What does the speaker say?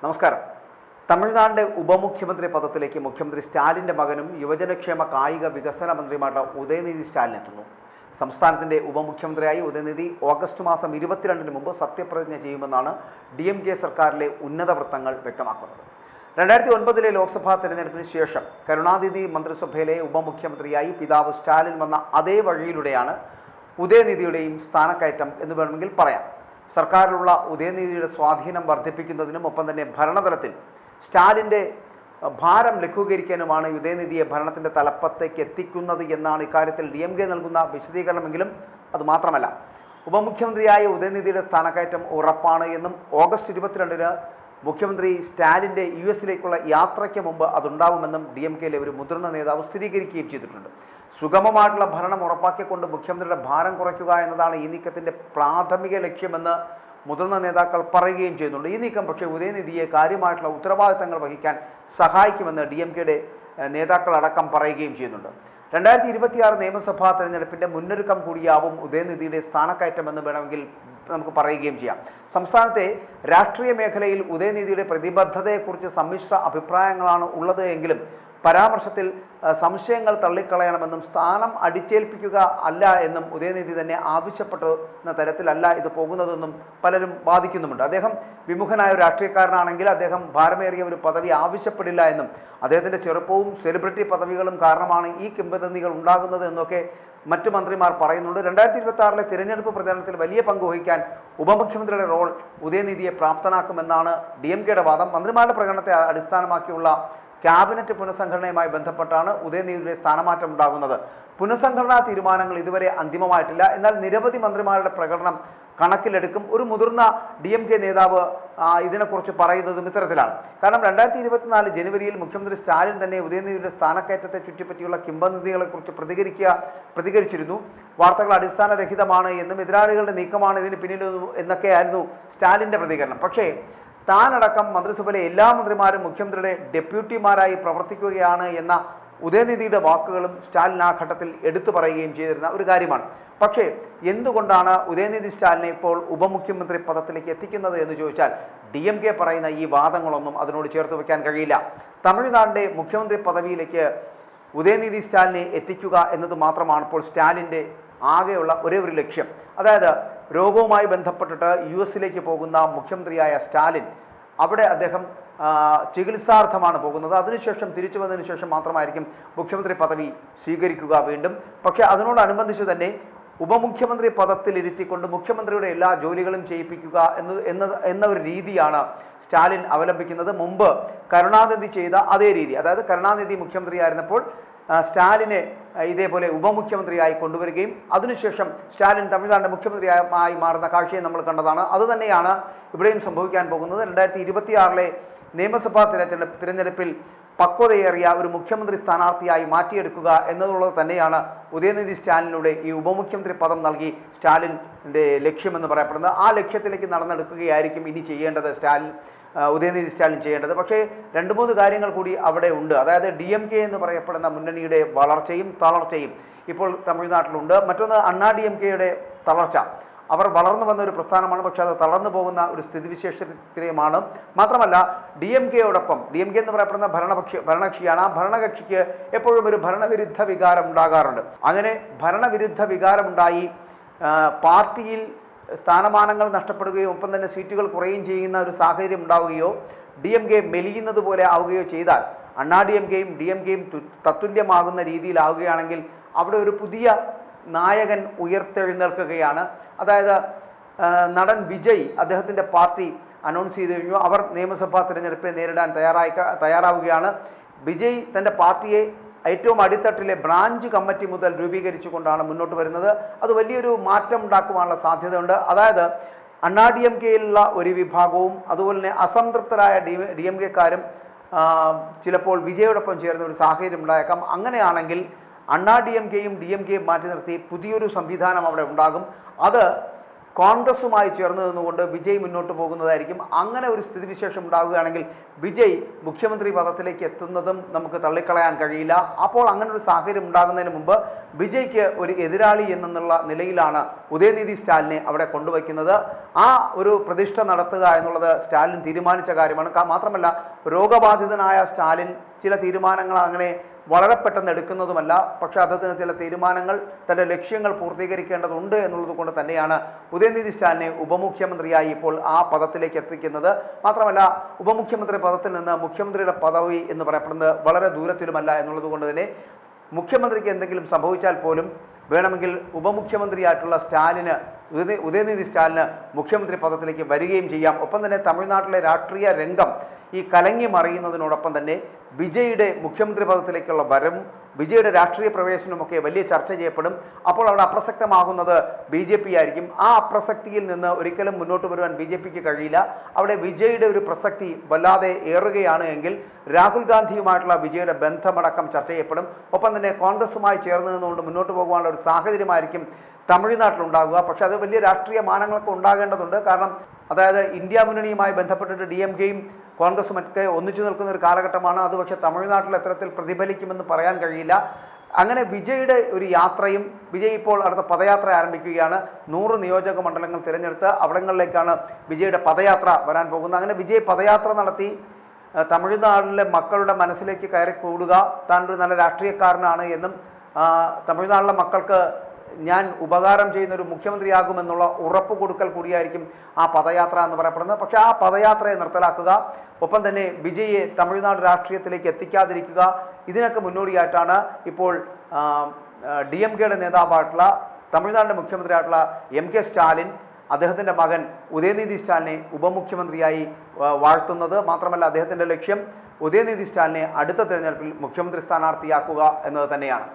നമസ്കാരം. തമിഴ്നാടിന്റെ ഉപമുഖ്യമന്ത്രി പദത്തിലേക്ക് മുഖ്യമന്ത്രി സ്റ്റാലിൻ്റെ മകനും യുവജനക്ഷേമ കായിക വികസന മന്ത്രിയുമായിട്ടുള്ള ഉദയനിധി സ്റ്റാലിൻ എത്തുന്നു. സംസ്ഥാനത്തിൻ്റെ ഉപമുഖ്യമന്ത്രിയായി ഉദയനിധി ഓഗസ്റ്റ് മാസം 22-ന് മുമ്പ് സത്യപ്രതിജ്ഞ ചെയ്യുമെന്നാണ് DMK സർക്കാരിലെ ഉന്നത വൃത്തങ്ങൾ വ്യക്തമാക്കുന്നത്. 2009-ലെ ലോക്സഭാ തെരഞ്ഞെടുപ്പിന് ശേഷം കരുണാനിധി മന്ത്രിസഭയിലെ ഉപമുഖ്യമന്ത്രിയായി പിതാവ് സ്റ്റാലിൻ വന്ന അതേ വഴിയിലൂടെയാണ് ഉദയനിധിയുടെയും സ്ഥാനക്കയറ്റം എന്ന് വേണമെങ്കിൽ പറയാം. സർക്കാരിലുള്ള ഉദയനിധിയുടെ സ്വാധീനം വർദ്ധിപ്പിക്കുന്നതിനും ഒപ്പം തന്നെ ഭരണതലത്തിൽ സ്റ്റാലിൻ്റെ ഭാരം ലഘൂകരിക്കാനുമാണ് ഉദയനിധിയെ ഭരണത്തിൻ്റെ തലപ്പത്തേക്ക് എത്തിക്കുന്നത് എന്നാണ് ഇക്കാര്യത്തിൽ DMK നൽകുന്ന വിശദീകരണമെങ്കിലും അതുമാത്രമല്ല, ഉപമുഖ്യമന്ത്രിയായ ഉദയനിധിയുടെ സ്ഥാനക്കയറ്റം ഉറപ്പാണ് എന്നും ഓഗസ്റ്റ് 22-ന് മുഖ്യമന്ത്രി സ്റ്റാലിൻ്റെ US-ലേക്കുള്ള യാത്രയ്ക്ക് മുമ്പ് അതുണ്ടാവുമെന്നും DMK-യിലെ ഒരു മുതിർന്ന നേതാവ് സ്ഥിരീകരിക്കുകയും ചെയ്തിട്ടുണ്ട്. സുഗമമായിട്ടുള്ള ഭരണം ഉറപ്പാക്കിക്കൊണ്ട് മുഖ്യമന്ത്രിയുടെ ഭാരം കുറയ്ക്കുക എന്നതാണ് ഈ നീക്കത്തിൻ്റെ പ്രാഥമിക ലക്ഷ്യമെന്ന് മുതിർന്ന നേതാക്കൾ പറയുകയും ചെയ്യുന്നുണ്ട്. ഈ നീക്കം പക്ഷേ ഉദയനിധിയെ കാര്യമായിട്ടുള്ള ഉത്തരവാദിത്തങ്ങൾ വഹിക്കാൻ സഹായിക്കുമെന്ന് DMK-യുടെ നേതാക്കളടക്കം പറയുകയും ചെയ്യുന്നുണ്ട്. 2026 നിയമസഭാ തെരഞ്ഞെടുപ്പിൻ്റെ മുന്നൊരുക്കം കൂടിയാവും ഉദയനിധിയുടെ സ്ഥാനക്കയറ്റമെന്ന് വേണമെങ്കിൽ നമുക്ക് പറയുകയും ചെയ്യാം. സംസ്ഥാനത്തെ രാഷ്ട്രീയ മേഖലയിൽ ഉദയനിധിയുടെ പ്രതിബദ്ധതയെക്കുറിച്ച് സമ്മിശ്ര അഭിപ്രായങ്ങളാണ് ഉള്ളത് എങ്കിലും പരാമർശത്തിൽ സംശയങ്ങൾ തള്ളിക്കളയണമെന്നും സ്ഥാനം അടിച്ചേൽപ്പിക്കുക അല്ല എന്നും ഉദയനിധി തന്നെ ആവശ്യപ്പെടുന്ന തരത്തിലല്ല ഇത് പോകുന്നതെന്നും പലരും വാദിക്കുന്നുമുണ്ട്. അദ്ദേഹം വിമുഖനായ ഒരു രാഷ്ട്രീയക്കാരനാണെങ്കിൽ അദ്ദേഹം ഭാരമേറിയ ഒരു പദവി ആവശ്യപ്പെടില്ല എന്നും അദ്ദേഹത്തിൻ്റെ ചെറുപ്പവും സെലിബ്രിറ്റി പദവികളും കാരണമാണ് ഈ കിംവദന്തികൾ ഉണ്ടാകുന്നത് എന്നൊക്കെ മറ്റു മന്ത്രിമാർ പറയുന്നുണ്ട്. 2026-ലെ തിരഞ്ഞെടുപ്പ് പ്രചാരണത്തിൽ വലിയ പങ്ക് വഹിക്കാൻ ഉപമുഖ്യമന്ത്രിയുടെ റോൾ ഉദയനിധിയെ പ്രാപ്തനാക്കുമെന്നാണ് DMK-യുടെ വാദം. മന്ത്രിമാരുടെ പ്രകടനത്തെ അടിസ്ഥാനമാക്കിയുള്ള ക്യാബിനറ്റ് പുനഃസംഘടനയുമായി ബന്ധപ്പെട്ടാണ് ഉദയനിധിയുടെ സ്ഥാനമാറ്റം ഉണ്ടാകുന്നത്. പുനഃസംഘടനാ തീരുമാനങ്ങൾ ഇതുവരെ അന്തിമമായിട്ടില്ല. എന്നാൽ നിരവധി മന്ത്രിമാരുടെ പ്രകടനം കണക്കിലെടുക്കും. ഒരു മുതിർന്ന DMK നേതാവ് ഇതിനെക്കുറിച്ച് പറയുന്നതും ഇത്തരത്തിലാണ്. കാരണം 2024 ജനുവരിയിൽ മുഖ്യമന്ത്രി സ്റ്റാലിൻ തന്നെ ഉദയനിധിയുടെ സ്ഥാനക്കയറ്റത്തെ ചുറ്റിപ്പറ്റിയുള്ള കിംവദന്തികളെക്കുറിച്ച് പ്രതികരിച്ചിരുന്നു. വാർത്തകൾ അടിസ്ഥാനരഹിതമാണ് എന്നും എതിരാളികളുടെ നീക്കമാണ് ഇതിന് പിന്നിൽ എന്നൊക്കെയായിരുന്നു സ്റ്റാലിൻ്റെ പ്രതികരണം. പക്ഷേ താനടക്കം മന്ത്രിസഭയിലെ എല്ലാ മന്ത്രിമാരും മുഖ്യമന്ത്രിയുടെ ഡെപ്യൂട്ടിമാരായി പ്രവർത്തിക്കുകയാണ് എന്ന ഉദയനിധിയുടെ വാക്കുകളും സ്റ്റാലിൻ ആ ഘട്ടത്തിൽ എടുത്തു പറയുകയും ചെയ്തിരുന്ന ഒരു കാര്യമാണ്. പക്ഷേ എന്തുകൊണ്ടാണ് ഉദയനിധി സ്റ്റാലിനെ ഇപ്പോൾ ഉപമുഖ്യമന്ത്രി പദത്തിലേക്ക് എത്തിക്കുന്നത് എന്ന് ചോദിച്ചാൽ DMK പറയുന്ന ഈ വാദങ്ങളൊന്നും അതിനോട് ചേർത്ത് വയ്ക്കാൻ കഴിയില്ല. തമിഴ്നാടിൻ്റെ മുഖ്യമന്ത്രി പദവിയിലേക്ക് ഉദയനിധി സ്റ്റാലിനെ എത്തിക്കുക എന്നത് മാത്രമാണ് ഇപ്പോൾ സ്റ്റാലിൻ്റെ ആകെയുള്ള ഒരേ ഒരു ലക്ഷ്യം. അതായത് രോഗവുമായി ബന്ധപ്പെട്ടിട്ട് US-ലേക്ക് പോകുന്ന മുഖ്യമന്ത്രിയായ സ്റ്റാലിൻ അവിടെ അദ്ദേഹം ചികിത്സാർത്ഥമാണ് പോകുന്നത്. അതിനുശേഷം തിരിച്ചു വന്നതിന് ശേഷം മാത്രമായിരിക്കും മുഖ്യമന്ത്രി പദവി സ്വീകരിക്കുക വീണ്ടും. പക്ഷേ അതിനോടനുബന്ധിച്ച് തന്നെ ഉപമുഖ്യമന്ത്രി പദത്തിലിരുത്തിക്കൊണ്ട് മുഖ്യമന്ത്രിയുടെ എല്ലാ ജോലികളും ചെയ്യിപ്പിക്കുക എന്ന ഒരു രീതിയാണ് സ്റ്റാലിൻ അവലംബിക്കുന്നത്. മുമ്പ് കരുണാനിധി ചെയ്ത അതേ രീതി, അതായത് കരുണാനിധി മുഖ്യമന്ത്രിയായിരുന്നപ്പോൾ സ്റ്റാലിനെ ഇതേപോലെ ഉപമുഖ്യമന്ത്രിയായി കൊണ്ടുവരികയും അതിനുശേഷം സ്റ്റാലിൻ തമിഴ്നാടിൻ്റെ മുഖ്യമന്ത്രിയായി മാറുന്ന കാഴ്ചയെ നമ്മൾ കണ്ടതാണ്. അതുതന്നെയാണ് ഇവിടെയും സംഭവിക്കാൻ പോകുന്നത്. 2026-ലെ നിയമസഭാ തിരഞ്ഞെടുപ്പിൽ പക്വതയേറിയ ഒരു മുഖ്യമന്ത്രി സ്ഥാനാർത്ഥിയായി മാറ്റിയെടുക്കുക എന്നുള്ളത് തന്നെയാണ് ഉദയനിധി സ്റ്റാലിനിലൂടെ ഈ ഉപമുഖ്യമന്ത്രി പദം നൽകി സ്റ്റാലിൻ്റെ ലക്ഷ്യമെന്ന് പറയപ്പെടുന്നത്. ആ ലക്ഷ്യത്തിലേക്ക് നടന്നെടുക്കുകയായിരിക്കും ഇനി ചെയ്യേണ്ടത് ഉദയനിധി സ്റ്റാലിൻ ചെയ്യേണ്ടത്. പക്ഷേ 2-3 കാര്യങ്ങൾ കൂടി അവിടെ ഉണ്ട്. അതായത് DMK എന്ന് പറയപ്പെടുന്ന മുന്നണിയുടെ വളർച്ചയും തളർച്ചയും ഇപ്പോൾ തമിഴ്നാട്ടിലുണ്ട്. മറ്റൊന്ന് അണ്ണാ DMK-യുടെ തളർച്ച. അവർ വളർന്നു വന്ന ഒരു പ്രസ്ഥാനമാണ്, പക്ഷേ അത് തളർന്നു പോകുന്ന ഒരു സ്ഥിതിവിശേഷത്തിലുമാണ്. മാത്രമല്ല DMK-യോടൊപ്പം DMK എന്ന് പറയപ്പെടുന്ന ഭരണകക്ഷിയാണ്. ആ ഭരണകക്ഷിക്ക് എപ്പോഴും ഒരു ഭരണവിരുദ്ധ വികാരം ഉണ്ടാകാറുണ്ട്. അങ്ങനെ ഭരണവിരുദ്ധ വികാരമുണ്ടായി പാർട്ടിയിൽ സ്ഥാനമാനങ്ങൾ നഷ്ടപ്പെടുകയോ ഒപ്പം തന്നെ സീറ്റുകൾ കുറയുകയും ചെയ്യുന്ന ഒരു സാഹചര്യം ഉണ്ടാവുകയോ DMK മെലിയുന്നത് പോലെ ആവുകയോ ചെയ്താൽ അണ്ണാ DMK-യും DMK-യും തത്തുല്യമാകുന്ന രീതിയിലാവുകയാണെങ്കിൽ അവിടെ ഒരു പുതിയ നായകൻ ഉയർത്തെഴുന്നേൽക്കുകയാണ്. അതായത് നടൻ വിജയ് അദ്ദേഹത്തിൻ്റെ പാർട്ടി അനൗൺസ് ചെയ്തു കഴിഞ്ഞു. അവർ നിയമസഭാ തിരഞ്ഞെടുപ്പിനെ നേരിടാൻ തയ്യാറാവുകയാണ്. വിജയ് തൻ്റെ പാർട്ടിയെ ഏറ്റവും അടിത്തട്ടിലെ ബ്രാഞ്ച് കമ്മിറ്റി മുതൽ രൂപീകരിച്ചുകൊണ്ടാണ് മുന്നോട്ട് വരുന്നത്. അത് വലിയൊരു മാറ്റം ഉണ്ടാക്കുവാനുള്ള സാധ്യതയുണ്ട്. അതായത് അണ്ണാ DMK-യിലുള്ള ഒരു വിഭാഗവും അതുപോലെ തന്നെ അസംതൃപ്തരായ DMK-ക്കാരും ചിലപ്പോൾ വിജയോടൊപ്പം ചേർന്ന ഒരു സാഹചര്യം ഉണ്ടായേക്കാം. അങ്ങനെയാണെങ്കിൽ അണ്ണാ DMK-യും DMK-യും മാറ്റി നിർത്തി പുതിയൊരു സംവിധാനം അവിടെ ഉണ്ടാകും. അത് കോൺഗ്രസുമായി ചേർന്ന് നിന്നുകൊണ്ട് വിജയ് മുന്നോട്ട് പോകുന്നതായിരിക്കും. അങ്ങനെ ഒരു സ്ഥിതിവിശേഷം ഉണ്ടാവുകയാണെങ്കിൽ വിജയ് മുഖ്യമന്ത്രി പദത്തിലേക്ക് എത്തുന്നതും നമുക്ക് തള്ളിക്കളയാൻ കഴിയില്ല. അപ്പോൾ അങ്ങനെ ഒരു സാഹചര്യം ഉണ്ടാകുന്നതിന് മുമ്പ് വിജയ്ക്ക് ഒരു എതിരാളി എന്നുള്ള നിലയിലാണ് ഉദയനിധി സ്റ്റാലിനെ അവിടെ കൊണ്ടുവയ്ക്കുന്നത്. ആ ഒരു പ്രതിഷ്ഠ നടത്തുക എന്നുള്ളത് സ്റ്റാലിൻ തീരുമാനിച്ച കാര്യമാണ്. മാത്രമല്ല, രോഗബാധിതനായ സ്റ്റാലിൻ ചില തീരുമാനങ്ങൾ അങ്ങനെ വളരെ പെട്ടെന്ന് എടുക്കുന്നതുമല്ല. പക്ഷേ അദ്ദേഹത്തിന് ചില തീരുമാനങ്ങൾ, തൻ്റെ ലക്ഷ്യങ്ങൾ പൂർത്തീകരിക്കേണ്ടതുണ്ട് എന്നുള്ളത് കൊണ്ട് തന്നെയാണ് ഉദയനിധി സ്റ്റാലിനെ ഉപമുഖ്യമന്ത്രിയായി ഇപ്പോൾ ആ പദത്തിലേക്ക് എത്തിക്കുന്നത്. മാത്രമല്ല, ഉപമുഖ്യമന്ത്രി പദത്തിൽ നിന്ന് മുഖ്യമന്ത്രിയുടെ പദവി എന്ന് പറയപ്പെടുന്നത് വളരെ ദൂരത്തിലുമല്ല എന്നുള്ളത് കൊണ്ട് തന്നെ മുഖ്യമന്ത്രിക്ക് എന്തെങ്കിലും സംഭവിച്ചാൽ പോലും വേണമെങ്കിൽ ഉപമുഖ്യമന്ത്രിയായിട്ടുള്ള ഉദയനിധി സ്റ്റാലിന് മുഖ്യമന്ത്രി പദത്തിലേക്ക് വരികയും ചെയ്യാം. ഒപ്പം തന്നെ തമിഴ്നാട്ടിലെ രാഷ്ട്രീയ രംഗം ഈ കലങ്ങി മറിയുന്നതിനോടൊപ്പം തന്നെ വിജയുടെ മുഖ്യമന്ത്രി പദത്തിലേക്കുള്ള വരവും വിജയുടെ രാഷ്ട്രീയ പ്രവേശനവുമൊക്കെ വലിയ ചർച്ച ചെയ്യപ്പെടും. അപ്പോൾ അവിടെ അപ്രസക്തമാകുന്നത് BJP ആയിരിക്കും. ആ അപ്രസക്തിയിൽ നിന്ന് ഒരിക്കലും മുന്നോട്ട് വരുവാൻ BJPക്ക് കഴിയില്ല. അവിടെ വിജയുടെ ഒരു പ്രസക്തി വല്ലാതെ ഏറുകയാണ് എങ്കിൽ രാഹുൽ ഗാന്ധിയുമായിട്ടുള്ള വിജയുടെ ബന്ധമടക്കം ചർച്ച ചെയ്യപ്പെടും. ഒപ്പം തന്നെ കോൺഗ്രസുമായി ചേർന്ന് നിന്നുകൊണ്ട് മുന്നോട്ട് പോകുവാനുള്ള ഒരു സാഹചര്യമായിരിക്കും തമിഴ്നാട്ടിലുണ്ടാകുക. പക്ഷേ അത് വലിയ രാഷ്ട്രീയ മാനങ്ങളൊക്കെ ഉണ്ടാകേണ്ടതുണ്ട്. കാരണം അതായത് ഇന്ത്യ മുന്നണിയുമായി ബന്ധപ്പെട്ടിട്ട് DMKയും കോൺഗ്രസും ഒക്കെ ഒന്നിച്ചു നിൽക്കുന്ന ഒരു കാലഘട്ടമാണ് അത്. പക്ഷേ തമിഴ്നാട്ടിൽ എത്തരത്തിൽ പ്രതിഫലിക്കുമെന്ന് പറയാൻ കഴിയില്ല. അങ്ങനെ വിജയുടെ ഒരു യാത്രയും, വിജയ് ഇപ്പോൾ അടുത്ത പദയാത്ര ആരംഭിക്കുകയാണ്. 100 നിയോജക മണ്ഡലങ്ങൾ തിരഞ്ഞെടുത്ത് അവിടങ്ങളിലേക്കാണ് വിജയുടെ പദയാത്ര വരാൻ പോകുന്നത്. അങ്ങനെ വിജയ് പദയാത്ര നടത്തി തമിഴ്നാട്ടിലെ മക്കളുടെ മനസ്സിലേക്ക് കയറി കൂടുക, താൻ ഒരു നല്ല രാഷ്ട്രീയക്കാരനാണ് എന്നും തമിഴ്നാട്ടിലെ മക്കൾക്ക് ഞാൻ ഉപകാരം ചെയ്യുന്ന ഒരു മുഖ്യമന്ത്രിയാകുമെന്നുള്ള ഉറപ്പ് കൊടുക്കൽ കൂടിയായിരിക്കും ആ പദയാത്ര എന്ന് പറയപ്പെടുന്നത്. പക്ഷേ ആ പദയാത്രയെ നിർത്തലാക്കുക, ഒപ്പം തന്നെ വിജയെ തമിഴ്നാട് രാഷ്ട്രീയത്തിലേക്ക് എത്തിക്കാതിരിക്കുക, ഇതിനൊക്കെ മുന്നോടിയായിട്ടാണ് ഇപ്പോൾ DMKയുടെ നേതാവായിട്ടുള്ള തമിഴ്നാടിൻ്റെ മുഖ്യമന്ത്രിയായിട്ടുള്ള MK സ്റ്റാലിൻ അദ്ദേഹത്തിൻ്റെ മകൻ ഉദയനിധി സ്റ്റാലിനെ ഉപമുഖ്യമന്ത്രിയായി വാഴ്ത്തുന്നത്. മാത്രമല്ല, അദ്ദേഹത്തിൻ്റെ ലക്ഷ്യം ഉദയനിധി സ്റ്റാലിനെ അടുത്ത തെരഞ്ഞെടുപ്പിൽ മുഖ്യമന്ത്രി സ്ഥാനാർത്ഥിയാക്കുക എന്നത് തന്നെയാണ്.